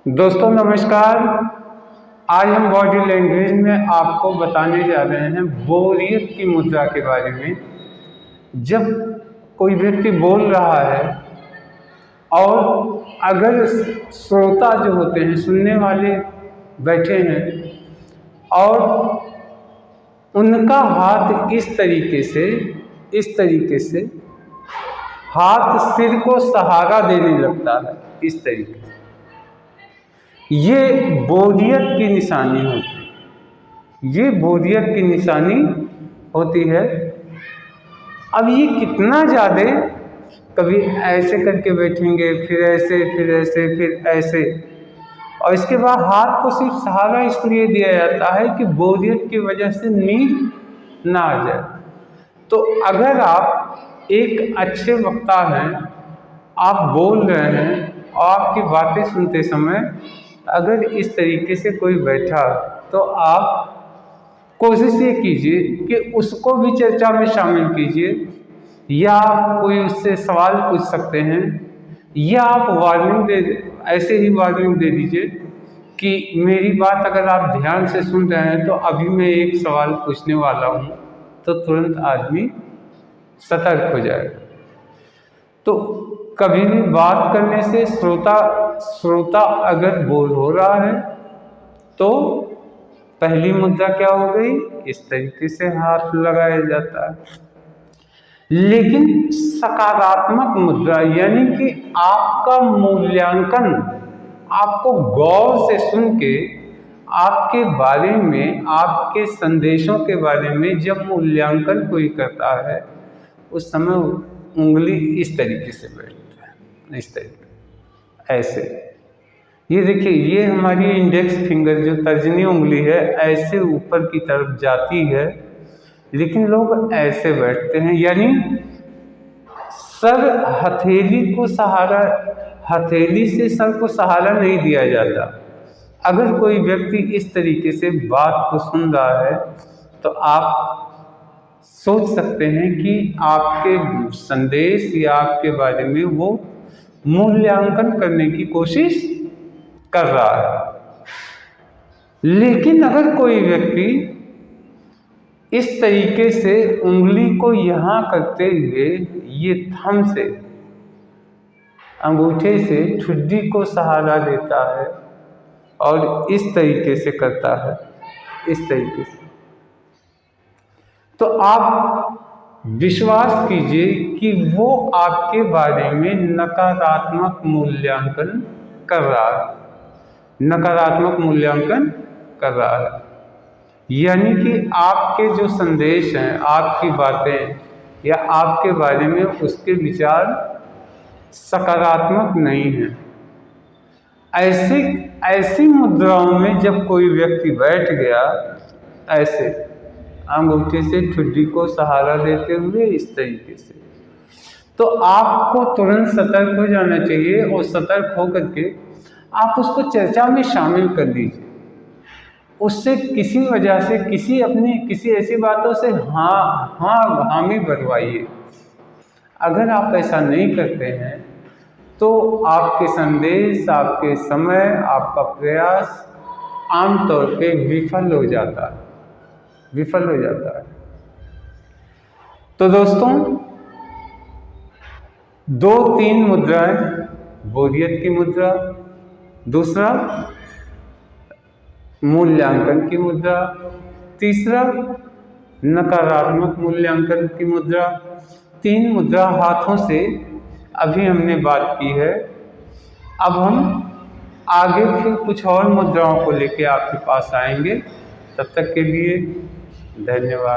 दोस्तों नमस्कार। आज हम बॉडी लैंग्वेज में आपको बताने जा रहे हैं बोरियत की मुद्रा के बारे में। जब कोई व्यक्ति बोल रहा है और अगर श्रोता जो होते हैं, सुनने वाले बैठे हैं और उनका हाथ इस तरीके से हाथ सिर को सहारा देने लगता है, इस तरीके से, ये बोरियत की निशानी होती है। ये बोरियत की निशानी होती है। अब ये कितना ज़्यादा, कभी ऐसे करके बैठेंगे, फिर ऐसे, फिर ऐसे, फिर ऐसे, और इसके बाद हाथ को सिर्फ सहारा इसलिए दिया जाता है कि बोरियत की वजह से नींद ना आ जाए। तो अगर आप एक अच्छे वक्ता हैं, आप बोल रहे हैं और आपकी बातें सुनते समय अगर इस तरीके से कोई बैठा, तो आप कोशिश ये कीजिए कि उसको भी चर्चा में शामिल कीजिए, या कोई उससे सवाल पूछ सकते हैं, या आप ऐसे ही वार्निंग दे दीजिए कि मेरी बात अगर आप ध्यान से सुन रहे हैं तो अभी मैं एक सवाल पूछने वाला हूँ, तो तुरंत आदमी सतर्क हो जाएगा। तो कभी भी बात करने से श्रोता अगर बोर हो रहा है तो पहली मुद्रा क्या हो गई, इस तरीके से हाथ लगाया जाता है। लेकिन सकारात्मक मुद्रा यानी कि आपका मूल्यांकन, आपको गौर से सुन के आपके बारे में, आपके संदेशों के बारे में जब मूल्यांकन कोई करता है, उस समय उंगली इस तरीके से बैठता है, इस तरीके ऐसे। ये देखिए, ये हमारी इंडेक्स फिंगर जो तर्जनी उंगली है ऐसे ऊपर की तरफ जाती है, लेकिन लोग ऐसे बैठते हैं, यानी सर हथेली से सर को सहारा नहीं दिया जाता। अगर कोई व्यक्ति इस तरीके से बात को सुन रहा है तो आप सोच सकते हैं कि आपके संदेश या आपके बारे में वो मूल्यांकन करने की कोशिश कर रहा है। लेकिन अगर कोई व्यक्ति इस तरीके से उंगली को यहाँ करते हुए ये थंब से, अंगूठे से ठुड्डी को सहारा देता है और इस तरीके से करता है, इस तरीके से, तो आप विश्वास कीजिए कि वो आपके बारे में नकारात्मक मूल्यांकन कर रहा है, नकारात्मक मूल्यांकन कर रहा है। यानी कि आपके जो संदेश हैं, आपकी बातें या आपके बारे में उसके विचार सकारात्मक नहीं हैं। ऐसी मुद्राओं में जब कोई व्यक्ति बैठ गया, ऐसे अंगूठे से ठुड्डी को सहारा देते हुए इस तरीके से, तो आपको तुरंत सतर्क हो जाना चाहिए और सतर्क होकर के आप उसको चर्चा में शामिल कर लीजिए। उससे किसी वजह से किसी ऐसी बातों से हामी भरवाइए। अगर आप ऐसा नहीं करते हैं तो आपके संदेश, आपके समय, आपका प्रयास आमतौर पे विफल हो जाता है। तो दोस्तों, 2-3 मुद्राएं, बोरियत की मुद्रा, दूसरा मूल्यांकन की मुद्रा, तीसरा नकारात्मक मूल्यांकन की मुद्रा, 3 मुद्रा हाथों से अभी हमने बात की है। अब हम आगे फिर कुछ और मुद्राओं को लेकर आपके पास आएंगे। तब तक के लिए धन्यवाद।